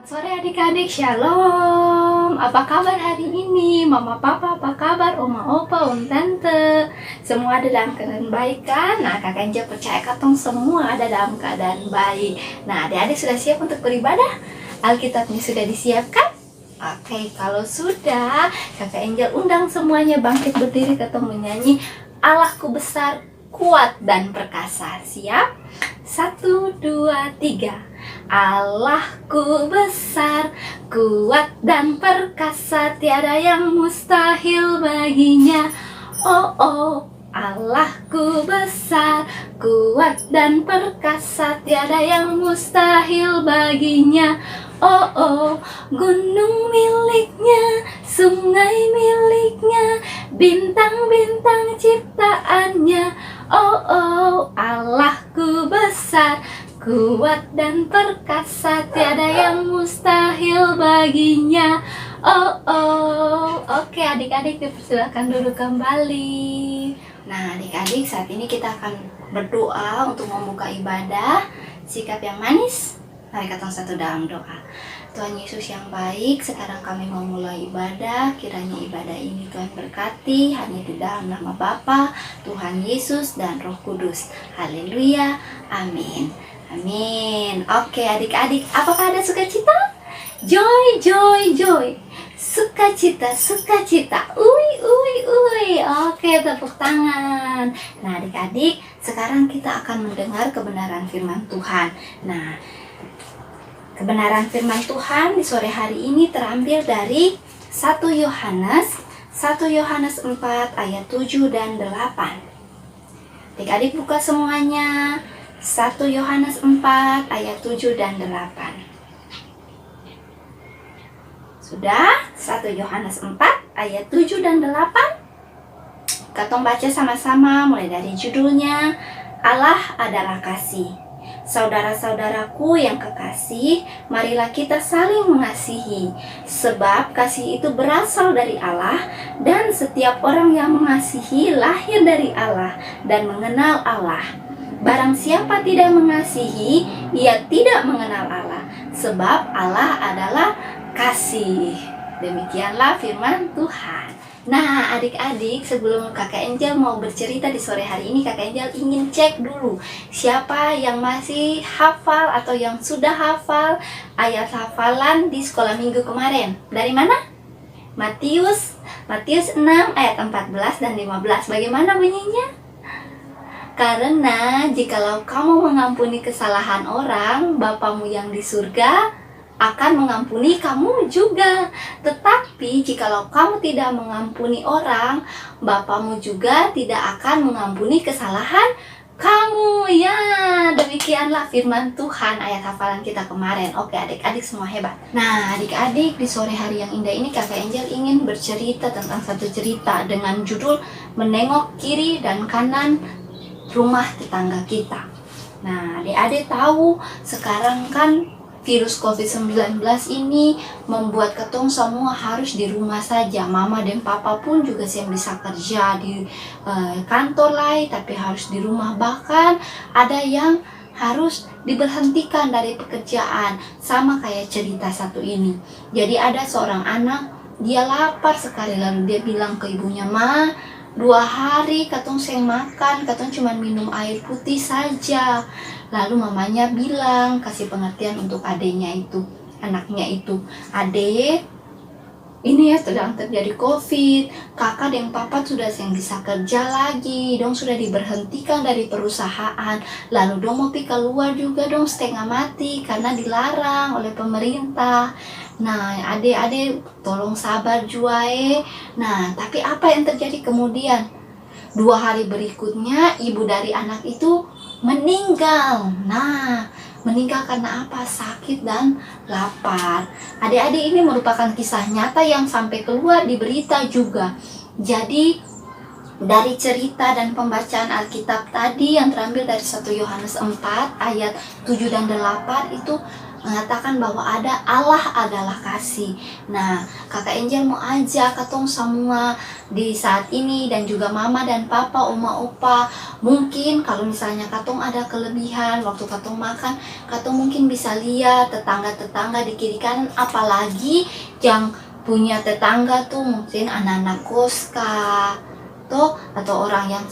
Sore adik-adik, shalom. Apa kabar hari ini? Mama, papa, apa kabar? Oma, opa, tante. Semua ada dalam keadaan baik kan? Nah, kakak Angel percaya katong semua ada dalam keadaan baik. Nah, adik-adik sudah siap untuk beribadah? Alkitabnya sudah disiapkan? Oke, kalau sudah, kakak Angel undang semuanya bangkit berdiri katong menyanyi Allahku besar, kuat dan perkasa. Siap? 1, 2, 3. Allahku besar, kuat dan perkasa, tiada yang mustahil baginya. Oh oh, Allahku besar, kuat dan perkasa, tiada yang mustahil baginya. Oh oh, gunung miliknya, sungai miliknya, bintang-bintang ciptaannya. Oh oh, Allahku besar, kuat dan perkasa, tiada yang mustahil baginya. Oh oh. Oke adik-adik, dipersilakan duduk kembali. Nah adik-adik, saat ini kita akan berdoa untuk membuka ibadah. Sikap yang manis. Mari kita satu dalam doa. Tuhan Yesus yang baik, sekarang kami mau mulai ibadah. Kiranya ibadah ini Tuhan berkati, hanya di dalam nama Bapa, Tuhan Yesus dan Roh Kudus. Haleluya, amin. Amin. Oke adik-adik, apakah ada sukacita? Joy, joy, joy. Sukacita, sukacita. Ui, ui, ui. Oke, tepuk tangan. Nah adik-adik, sekarang kita akan mendengar kebenaran firman Tuhan. Nah, kebenaran firman Tuhan di sore hari ini terambil dari 1 Yohanes 4 ayat 7 dan 8. Adik-adik buka semuanya. 1 Yohanes 4 ayat 7 dan 8. Sudah? 1 Yohanes 4 ayat 7 dan 8. Katong baca sama-sama mulai dari judulnya, Allah adalah kasih. Saudara-saudaraku yang kekasih, marilah kita saling mengasihi, sebab kasih itu berasal dari Allah, dan setiap orang yang mengasihi lahir dari Allah dan mengenal Allah. Barang siapa tidak mengasihi, ia tidak mengenal Allah, sebab Allah adalah kasih. Demikianlah firman Tuhan. Nah adik-adik, sebelum kakak Angel mau bercerita di sore hari ini, kakak Angel ingin cek dulu siapa yang masih hafal atau yang sudah hafal ayat hafalan di sekolah minggu kemarin. Dari mana? Matius 6 ayat 14 dan 15. Bagaimana bunyinya? Karena jikalau kamu mengampuni kesalahan orang, Bapamu yang di surga akan mengampuni kamu juga. Tetapi jikalau kamu tidak mengampuni orang, Bapamu juga tidak akan mengampuni kesalahan kamu. Ya, demikianlah firman Tuhan ayat hafalan kita kemarin. Oke adik-adik, semua hebat. Nah adik-adik, di sore hari yang indah ini kakak Angel ingin bercerita tentang satu cerita dengan judul Menengok Kiri dan Kanan Rumah Tetangga Kita. Nah adik-adik tahu sekarang kan virus COVID-19 ini membuat ketong semua harus di rumah saja. Mama dan papa pun juga yang bisa kerja di kantor lain, tapi harus di rumah. Bahkan ada yang harus diberhentikan dari pekerjaan. Sama kayak cerita satu ini. Jadi ada seorang anak, dia lapar sekali. Lalu dia bilang ke ibunya, "Ma, 2 hari katong seng makan, katong cuma minum air putih saja." Lalu mamanya bilang, kasih pengertian untuk adiknya itu, anaknya itu, "Adek, ini ya sedang terjadi COVID, kakak dan papa sudah yang bisa kerja lagi, dong sudah diberhentikan dari perusahaan, lalu dong mau pergi keluar juga dong setengah mati karena dilarang oleh pemerintah. Nah adik-adik tolong sabar jua Nah tapi apa yang terjadi kemudian? 2 hari berikutnya ibu dari anak itu meninggal. Nah meninggal karena apa? Sakit dan lapar. Adik-adik, ini merupakan kisah nyata yang sampai keluar di berita juga. Jadi dari cerita dan pembacaan Alkitab tadi yang terambil dari 1 Yohanes 4 ayat 7 dan 8 itu mengatakan bahwa Allah adalah kasih. Nah, Kakak Angel mau ajak katong semua di saat ini, dan juga mama dan papa, oma, opa, mungkin kalau misalnya katong ada kelebihan waktu katong makan, katong mungkin bisa lihat tetangga-tetangga di kiri kanan, apalagi yang punya tetangga tuh mungkin anak-anak kos kah, tuh, atau orang yang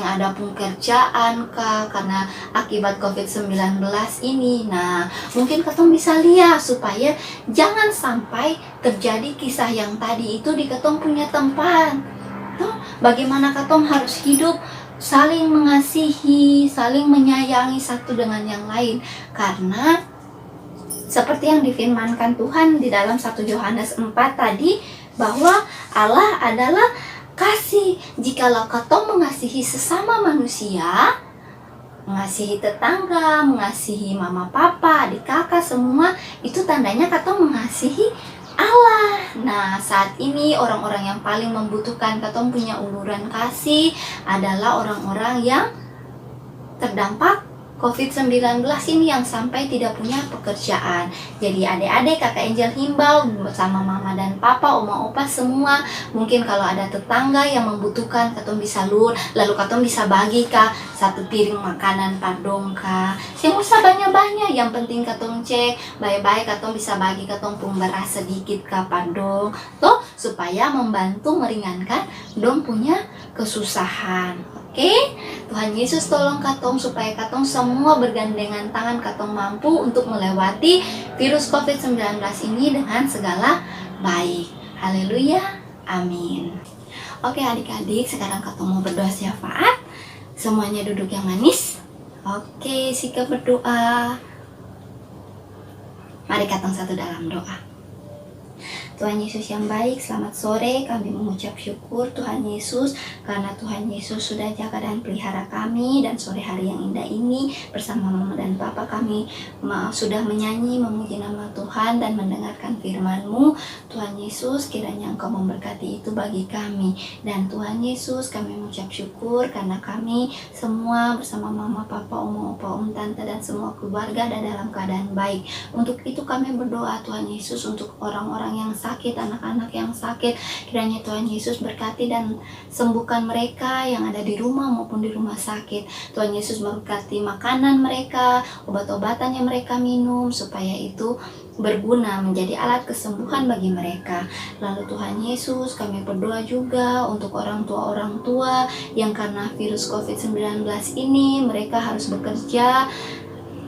ada pekerjaan kah karena akibat COVID-19 ini. Nah, mungkin katong bisa lihat supaya jangan sampai terjadi kisah yang tadi itu di katong punya tempat. Tuh, bagaimana katong harus hidup saling mengasihi, saling menyayangi satu dengan yang lain, karena seperti yang difirmankan Tuhan di dalam 1 Yohanes 4 tadi, bahwa Allah adalah kasih. Jikalau katong mengasihi sesama manusia, mengasihi tetangga, mengasihi mama papa, adik kakak semua, itu tandanya katong mengasihi Allah. Nah, saat ini orang-orang yang paling membutuhkan katong punya uluran kasih adalah orang-orang yang terdampak COVID-19 ini, yang sampai tidak punya pekerjaan. Jadi adik-adik, Kakak Angel himbau bersama mama dan papa, oma, opa semua, mungkin kalau ada tetangga yang membutuhkan, katong bisa lalu katong bisa bagi kah satu piring makanan padong kah. Yang usah banyak-banyak, yang penting katong cek baik-baik, katong bisa bagi katong pun beras sedikit kah padong, toh supaya membantu meringankan dong punya kesusahan. Oke, Tuhan Yesus tolong katong supaya katong semua bergandengan tangan, katong mampu untuk melewati virus COVID-19 ini dengan segala baik. Haleluya, amin. Oke adik-adik, sekarang katong mau berdoa syafaat. Semuanya duduk yang manis. Oke, sikap berdoa. Mari katong satu dalam doa. Tuhan Yesus yang baik, selamat sore. Kami mengucap syukur Tuhan Yesus, karena Tuhan Yesus sudah jaga dan pelihara kami. Dan sore hari yang indah ini bersama mama dan papa kami sudah menyanyi memuji nama Tuhan dan mendengarkan firman-Mu. Tuhan Yesus, kiranya Engkau memberkati itu bagi kami. Dan Tuhan Yesus, kami mengucap syukur karena kami semua bersama mama, papa, oma, opa, tante, dan semua keluarga ada dalam keadaan baik. Untuk itu kami berdoa Tuhan Yesus untuk orang-orang yang sakit, anak-anak yang sakit, kiranya Tuhan Yesus berkati dan sembuhkan mereka yang ada di rumah maupun di rumah sakit. Tuhan Yesus berkati makanan mereka, obat-obatan yang mereka minum, supaya itu berguna menjadi alat kesembuhan bagi mereka. Lalu Tuhan Yesus, kami berdoa juga untuk orang tua yang karena virus COVID-19 ini mereka harus bekerja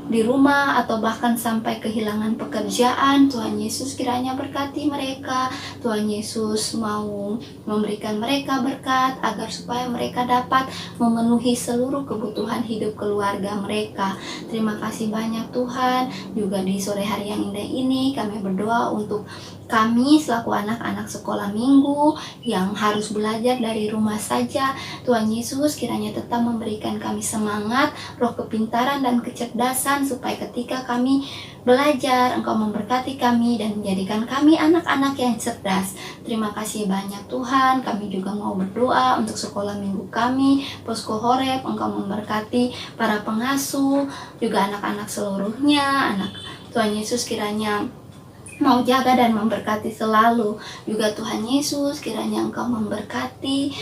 di rumah atau bahkan sampai kehilangan pekerjaan. Tuhan Yesus kiranya berkati mereka. Tuhan Yesus mau memberikan mereka berkat agar supaya mereka dapat memenuhi seluruh kebutuhan hidup keluarga mereka. Terima kasih banyak Tuhan. Juga di sore hari yang indah ini kami berdoa untuk kami selaku anak-anak sekolah minggu yang harus belajar dari rumah saja. Tuhan Yesus kiranya tetap memberikan kami semangat, roh kepintaran dan kecerdasan, supaya ketika kami belajar Engkau memberkati kami dan menjadikan kami anak-anak yang cerdas. Terima kasih banyak Tuhan. Kami juga mau berdoa untuk sekolah minggu kami, Posko Horeb. Engkau memberkati para pengasuh, juga anak-anak seluruhnya. Tuhan Yesus kiranya mau jaga dan memberkati selalu. Juga Tuhan Yesus kiranya Engkau memberkati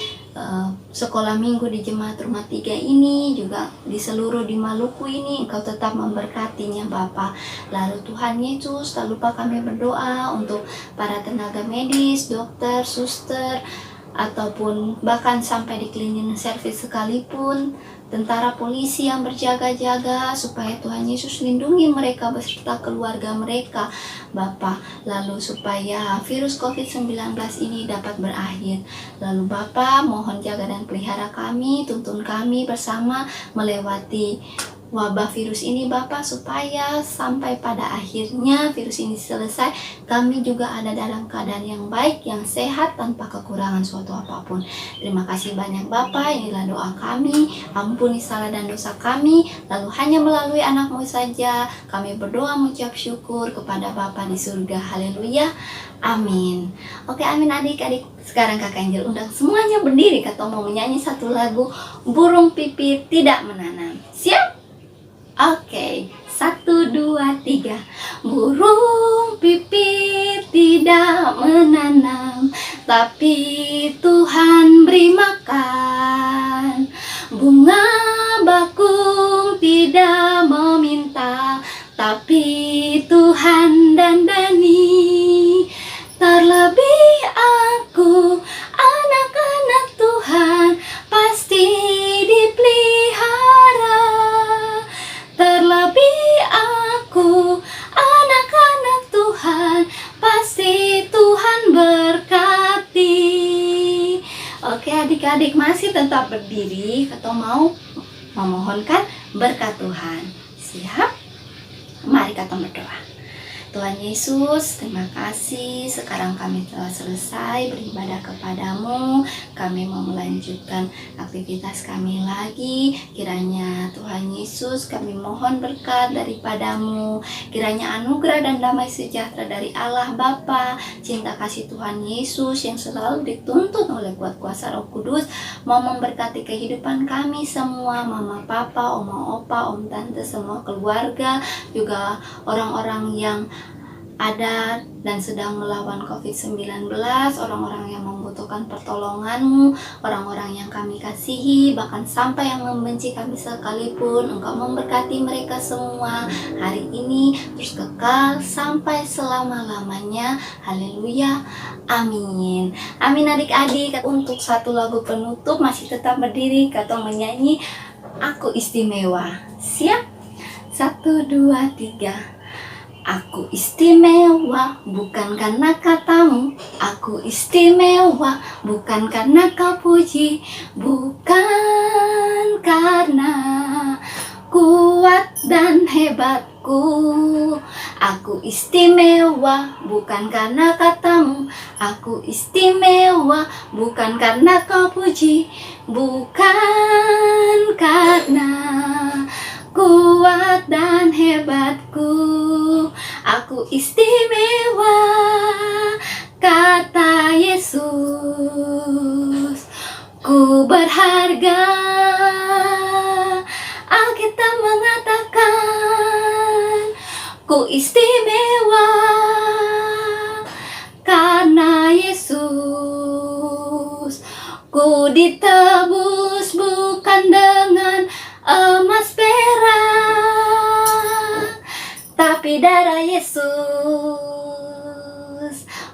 sekolah minggu di Jemaat Rumah Tiga ini, juga di seluruh di Maluku ini. Engkau tetap memberkatinya Bapa. Lalu Tuhan Yesus, tak lupa kami berdoa untuk para tenaga medis, dokter, suster, ataupun bahkan sampai di cleaning service sekalipun, tentara polisi yang berjaga-jaga, supaya Tuhan Yesus lindungi mereka beserta keluarga mereka Bapa. Lalu supaya virus COVID-19 ini dapat berakhir. Lalu Bapa, mohon jaga dan pelihara kami, tuntun kami bersama melewati wabah virus ini Bapak, supaya sampai pada akhirnya virus ini selesai, kami juga ada dalam keadaan yang baik, yang sehat, tanpa kekurangan suatu apapun. Terima kasih banyak Bapak. Inilah doa kami. Ampuni salah dan dosa kami, lalu hanya melalui anak-Mu saja kami berdoa mengucap syukur kepada Bapa di surga. Haleluya, amin. Oke, amin adik-adik. Sekarang Kakak Angel undang semuanya berdiri, kata mau menyanyi satu lagu Burung Pipit Tidak Menanam. Siap? Oke, 1, 2, 3. Burung pipit tidak menanam, tapi Tuhan beri makan. Bunga bakung tidak meminta, tapi Tuhan dandani. Terlebih aku, anak-anak Tuhan, pasti dipelihara. Terlebih aku, anak-anak Tuhan, pasti Tuhan berkati. Oke adik-adik, masih tetap berdiri atau mau memohonkan berkat Tuhan? Siap? Mari kita berdoa. Tuhan Yesus, terima kasih. Sekarang kami telah selesai beribadah kepadamu. Kami mau melanjutkan aktivitas kami lagi. Kiranya Tuhan Yesus, kami mohon berkat daripadamu. Kiranya anugerah dan damai sejahtera dari Allah Bapa, cinta kasih Tuhan Yesus yang selalu dituntun oleh kuat kuasa Roh Kudus, mau memberkati kehidupan kami semua, mama, papa, oma, opa, om, tante, semua keluarga, juga orang-orang yang ada dan sedang melawan COVID-19, orang-orang yang membutuhkan pertolongan-Mu, orang-orang yang kami kasihi, bahkan sampai yang membenci kami sekalipun. Engkau memberkati mereka semua hari ini, terus kekal sampai selama-lamanya. Haleluya, amin. Amin adik-adik. Untuk satu lagu penutup masih tetap berdiri, kata menyanyi Aku Istimewa. Siap? 1, 2, 3. Aku istimewa bukan karena katamu, aku istimewa bukan karena kau puji, bukan karena kuat dan hebatku. Aku istimewa bukan karena katamu, aku istimewa bukan karena kau puji, bukan karena kuat dan hebatku. Aku istimewa, kata Yesus. Ku berharga, Alkitab mengatakan. Ku istimewa, karena Yesus. Ku ditebus bukan dengan emas perak, tapi darah Yesus.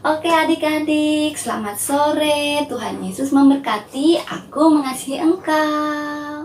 Oke adik-adik, selamat sore. Tuhan Yesus memberkati. Aku mengasihi engkau.